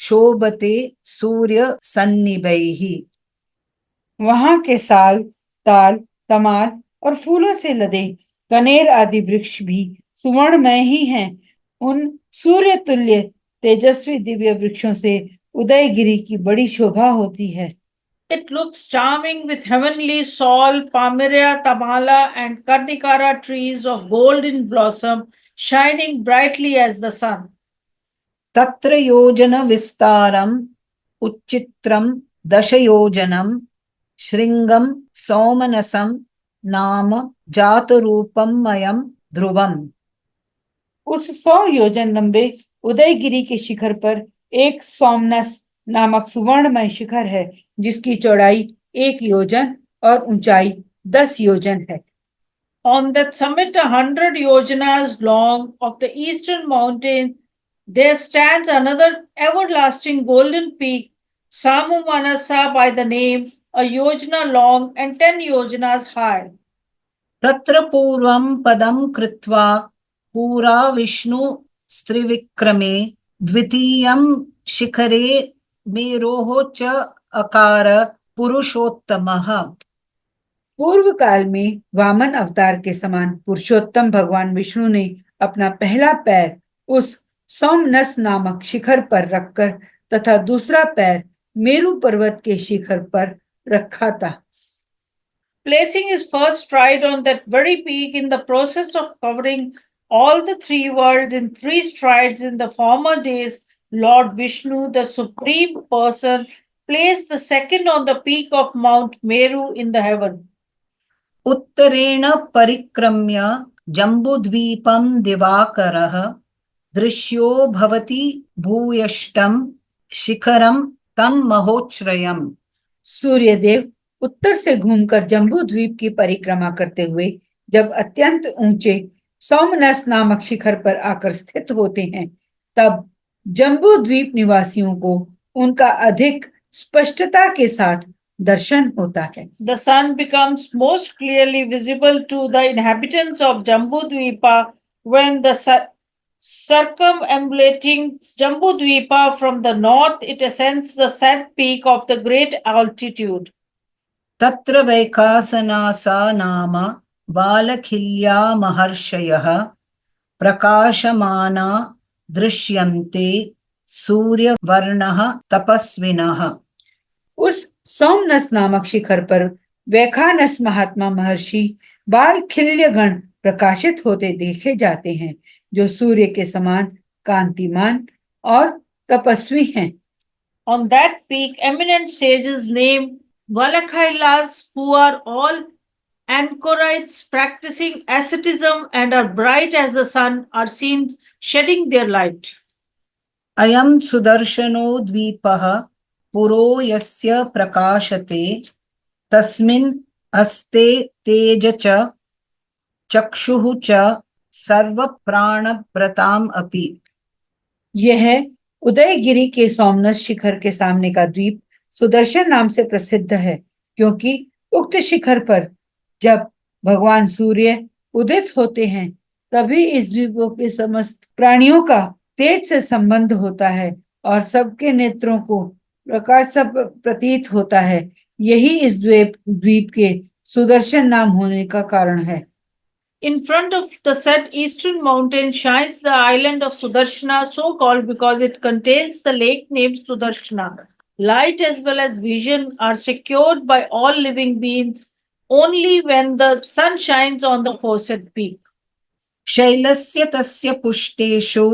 शोभते सूर्य सन्निभैः। वहां के साल, ताल, तमाल और फूलों से लदे कनेर आदि वृक्ष भी सुवर्णमय ही हैं। उन सूर्य तुल्य तेजस्वी दिव्य वृक्षों से उदयगिरी की बड़ी शोभा होती है। It looks charming with heavenly Saul, Palmyra, Tamala, and Karnikara trees of golden blossom shining brightly as the sun. तत्र योजन विस्तारम उच्चित्रम 10 योजनम श्रृंगम सौमनसम नाम जातरूपम मयम ध्रुवम। उस 100 योजन लंबे उदयगिरी के शिखर पर एक सोमनस नामक सुवर्णमय शिखर है जिसकी चौड़ाई 1 योजन और ऊंचाई 10 योजन है। On that summit, 100 yojanas long of the eastern mountain, there stands another everlasting golden peak, Samu Manasa by the name, a yojana long and 10 yojanas high. तत्र पूर्वं पदं कृत्वा पूरा विष्णु स्त्रिविक्रमे द्वितीयं शिखरे मेरोः च अकार पुरुषोत्तमः। पूर्व काल में वामन अवतार के समान पुरुषोत्तम भगवान विष्णु ने अपना पहला पैर उस सोमनस नामक शिखर पर रखकर तथा दूसरा पैर मेरु पर्वत के शिखर पर रखा था। Placing his first stride on that very peak in the process of covering all the three worlds in three strides in the former days, Lord Vishnu, the Supreme Person, placed the second on the peak of Mount Meru in the heaven. उत्तरेण परिक्रम्य जम्बुद्वीपं दिवाकरः दृश्यो भवति भूयष्टं शिखरं तन्महोच्छ्रयम्। सूर्यदेव उत्तर से घूमकर जम्बू द्वीप की परिक्रमा करते हुए जब अत्यंत ऊंचे सोमनस नामक शिखर पर आकर स्थित होते हैं, तब जम्बू द्वीप निवासियों को उनका अधिक स्पष्टता के साथ दर्शन होता है। The sun becomes most clearly visible to the inhabitants of Jambudvipa when the circumambulating Jambudvipa from the north, it ascends the set peak of the great altitude. तत्र वैखासनासा नाम बालखिल्या महर्षयः प्रकाशमाना दृश्यन्ते सूर्यवर्णः तपस्विनः। उस सोमनस नामक शिखर पर वैखानस महात्मा महर्षि बालखिल्य गण प्रकाशित होते देखे जाते हैं, जो सूर्य के समान कांतिमान और तपस्वी हैं। On that peak, eminent sages named Valakhailas, who are all anchorites practicing asceticism and are bright as the sun, are seen shedding their light. अयं सुदर्शनो द्वीपः पुरो यस्य प्रकाशते तस्मिन् अस्ते तेज च चक्षुः च सर्वप्राणप्रताम् अपि। यह उदयगिरी के सोमनस शिखर के सामने का द्वीप सुदर्शन नाम से प्रसिद्ध है, क्योंकि उक्त शिखर पर जब भगवान सूर्य उदित होते हैं, तभी इस द्वीपों के समस्त प्राणियों का तेज से संबंध होता है और सबके नेत्रों को प्रकाश सब प्रतीत होता है। यही इस द्वीप के सुदर्शन नाम होने का कारण है। In front of the said eastern mountain shines the island of Sudarshana, so called because it contains the lake named Sudarshana. Light as well as vision are secured by all living beings only when the sun shines on the foresaid peak. शैलस्य तस्य पुष्टेषु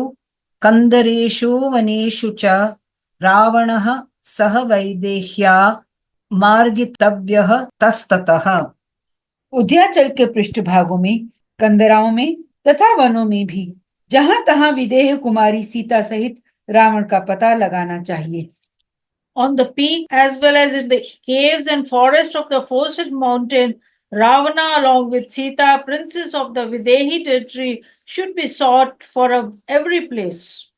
कंदरेषु वनेषु च रावणः सह वैदेह्या मार्गितव्यः तस्ततः। उद्याचल के पृष्ठभागों में, कंदराओं में तथा वनों में भी जहां तहां विदेह कुमारी सीता सहित रावण का पता लगाना चाहिए। On the peak, as well as in the caves and forests of the foresaid mountain, Ravana, along with Sita, princess of the Videhi territory, should be sought for every place.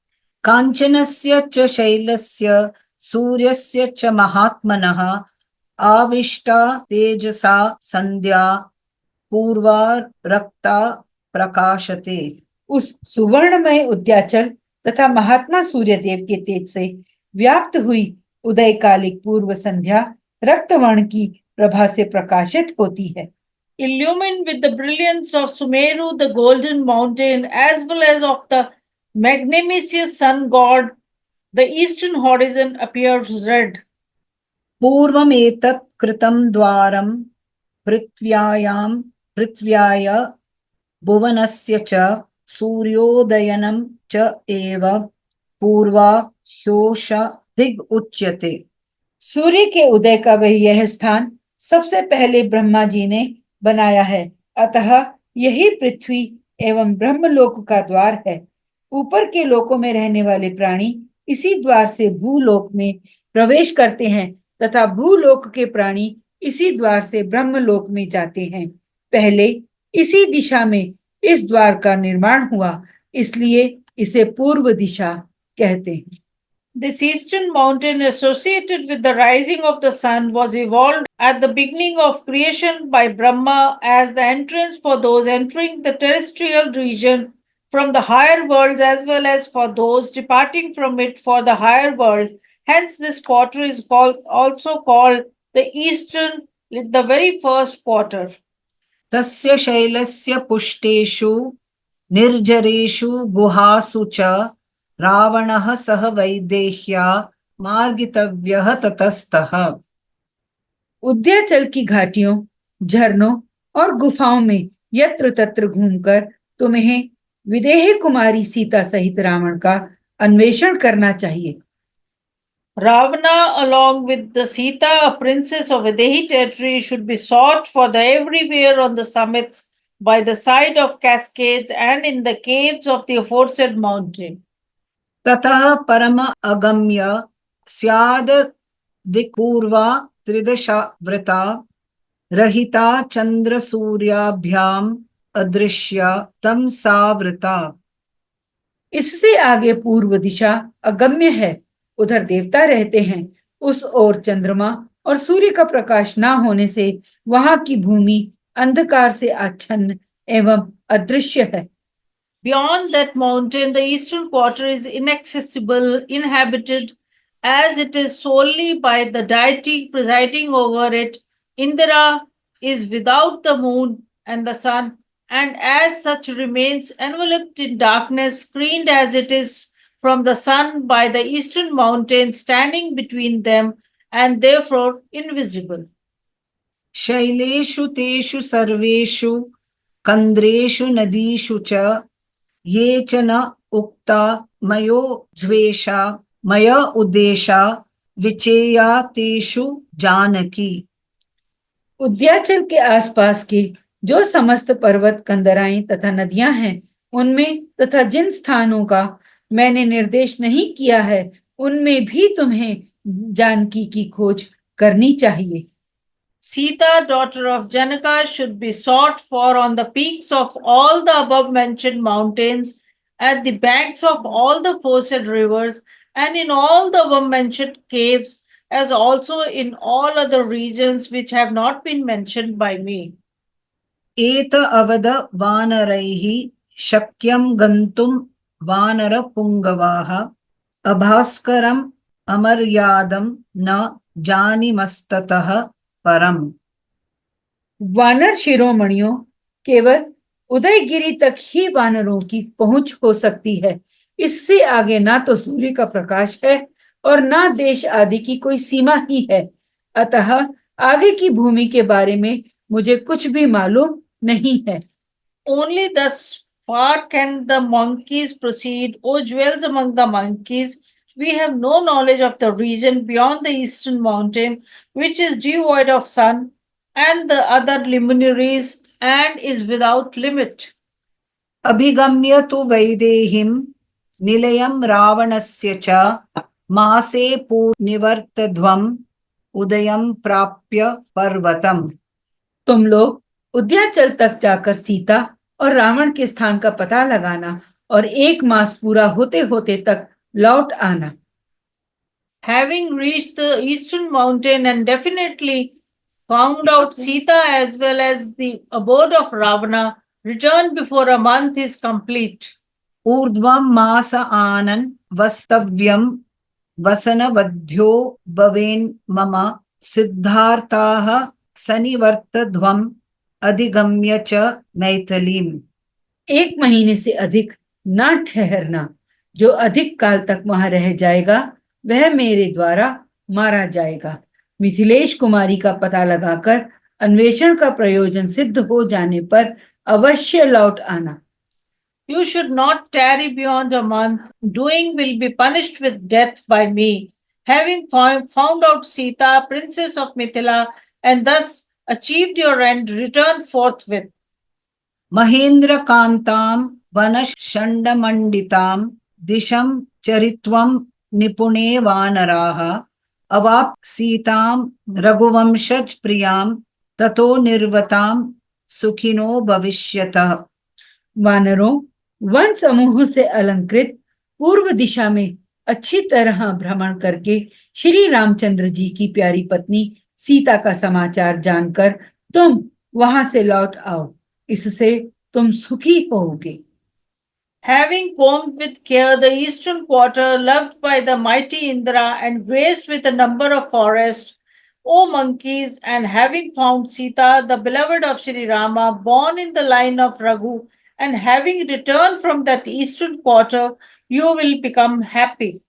कांचनस्य च शैलस्य सूर्यस्य च महात्मनः आविष्टा तेजसा संध्या पूर्वा रक्ता प्रकाशते। उस सुवर्णमय उद्याचल तथा महात्मा सूर्यदेव के तेज से व्याप्त हुई उदयकालिक पूर्व संध्या रक्तवर्ण की प्रभा से प्रकाशित होती है। Illumined with the brilliance of Sumeru, the golden mountain, as well as of the magnanimous sun god, the eastern horizon appears red. पूर्वमेतत् कृतं द्वारं पृथ्व्याय भुवनस्य च सूर्योदयनं च एव पूर्वाह्योष दिग् उच्यते। सूर्य के उदय का वही यह स्थान सबसे पहले ब्रह्मा जी ने बनाया है, अतः यही पृथ्वी एवं ब्रह्मलोक का द्वार है। ऊपर के लोकों में रहने वाले प्राणी इसी द्वार से भूलोक में प्रवेश करते हैं तथा भूलोक के प्राणी इसी द्वार से ब्रह्मलोक में जाते हैं। पहले इसी दिशा में इस द्वार का निर्माण हुआ, इसलिए इसे पूर्व दिशा कहते हैं। This eastern mountain, associated with the rising of the sun, was evolved at the beginning of creation by Brahma as the entrance for those entering the terrestrial region from the higher worlds, as well as for those departing from it for the higher world. Hence, this quarter is also called the eastern, the very first quarter. तस्य शैलस्य पुष्टेषु निर्जरेषु गुहासु च रावणः सह वैदेह्या मार्गितव्यः ततस्तः। उद्याचल की घाटियों झरनों और गुफाओं में यत्र तत्र घूमकर तुम्हें विदेही कुमारी सीता सहित रावण का अन्वेषण करना चाहिए। Ravana, along with the Sita, a princess of Videhi territory, should be sought for the everywhere on the summits, by the side of cascades, and in the caves of the aforesaid mountain. ततः परम अगम्य स्याद दिक्पूर्वा त्रिदशा वृता रहिता चंद्र सूर्याभ्याम अदृश्य तम सावृता। इससे आगे पूर्व दिशा अगम्य है, उधर देवता रहते हैं, उस ओर चंद्रमा और सूर्य का प्रकाश ना होने से वहां की भूमि अंधकार से आच्छन्न एवं अदृश्य है। Beyond that mountain, the eastern quarter is inaccessible, inhabited, as it is solely by the deity presiding over it. Indra is without the moon and the sun, and as such remains enveloped in darkness, screened as it is from the sun by the eastern mountain standing between them, and therefore invisible. शैलेषु तेषु सर्वेषु कंद्रेषु नदीषु च ये च न उक्ता मयो द्वेषा मय उद्देशा विचेया तेषु जानकी। उद्याचल के आसपास के जो समस्त पर्वत कंदराएं तथा नदियां हैं, उनमें तथा जिन स्थानों का मैंने निर्देश नहीं किया है, उनमें भी तुम्हें जानकी की खोज करनी चाहिए। Sita, daughter of Janaka, should be sought for on the peaks of all the above mentioned mountains, at the banks of all the aforesaid rivers, and in all the above mentioned caves, as also in all other regions which have not been mentioned by me. एत अवद वानरैः शक्यं गन्तुं वानरपुङ्गवाः अभास्करम् अमर्यादं न जानीमस्ततः परम। वानर शिरोमणियों, केवल उदयगिरी तक ही वानरों की पहुंच हो सकती है। इससे आगे ना तो सूर्य का प्रकाश है और ना देश आदि की कोई सीमा ही है, अतः आगे की भूमि के बारे में मुझे कुछ भी मालूम नहीं है। Only thus far can the monkeys proceed, O dwells among the monkeys. We have no knowledge of the region beyond the eastern mountain, which is devoid of sun, and the other luminaries, and is without limit. अभिगम्य तु वैदेहीं निलयं रावणस्य च मासे पूर्निवर्तध्वम् उदयं प्राप्य पर्वतम्। तुम लोग उद्याचल तक जाकर सीता और रावण के स्थान का पता लगाना और 1 मास पूरा होते होते तक लौट आना। Having reached the eastern mountain and definitely found out Sita as well as the abode of Ravana, return before a month is complete. ऊर्ध्वं मास आनन् वस्तव्यं वसनवध्यो भवेन् मम सिद्धार्थाः सनिवर्तध्वम् अधिगम्य च मैथिलीम्। 1 महीने से अधिक ना ठहरना, जो अधिक काल तक वहां रह जाएगा वह मेरे द्वारा मारा जाएगा। मिथिलेश कुमारी का पता लगाकर अन्वेषण का प्रयोजन सिद्ध हो जाने पर अवश्य लौट आना। You should not tarry beyond a month. Doing will be punished with death by me. Having found out Sita, princess of Mithila, and thus achieved your end, return forthwith. Mahendra कांतां वनषण्डमण्डितां दिशं चरित्वं निपुणे वानराः अवाप सीतां रघुवंशज प्रियां ततो निर्वतां सुखिनो भविष्यतः। वानरों, वन समूह से अलंकृत पूर्व दिशा में अच्छी तरह भ्रमण करके श्री रामचंद्र जी की प्यारी पत्नी सीता का समाचार जानकर तुम वहां से लौट आओ, इससे तुम सुखी होगे। Having combed with care the eastern quarter, loved by the mighty Indra and graced with a number of forests, O monkeys, and having found Sita, the beloved of Sri Rama, born in the line of Raghu, and having returned from that eastern quarter, you will become happy.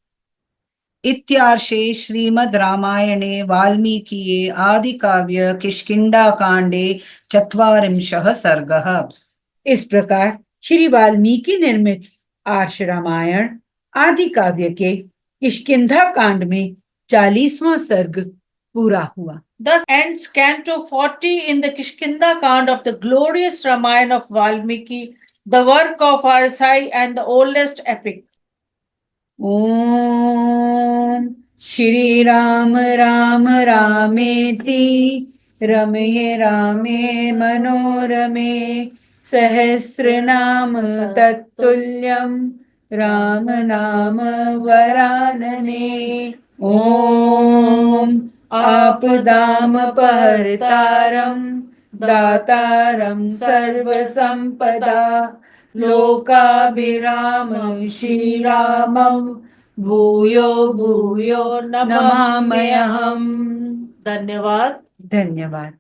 इत्यार्षे श्रीमद् रामायणे वाल्मीकिये आदिकाव्य किष्किंधाकाण्डे 40 सर्गः। इस प्रकार श्री वाल्मीकि निर्मित आर्ष रामायण आदि काव्य के किष्किंधा कांड में 40वां सर्ग पूरा हुआ। Thus ends Canto 40 in the Kishkinda Kand of the glorious Ramayana of Valmiki, the work of Arsai and the oldest epic. ओम श्री राम राम रामेति रमये रामे मनोरमे सहस्रनाम तत्तुल्यं राम नाम वरानने। ओम आपदामपहर्तारं दातारं सर्वसंपदा लोकाभिरामं श्रीरामं भूयो भूयो नमाम्यहम्। धन्यवाद। धन्यवाद।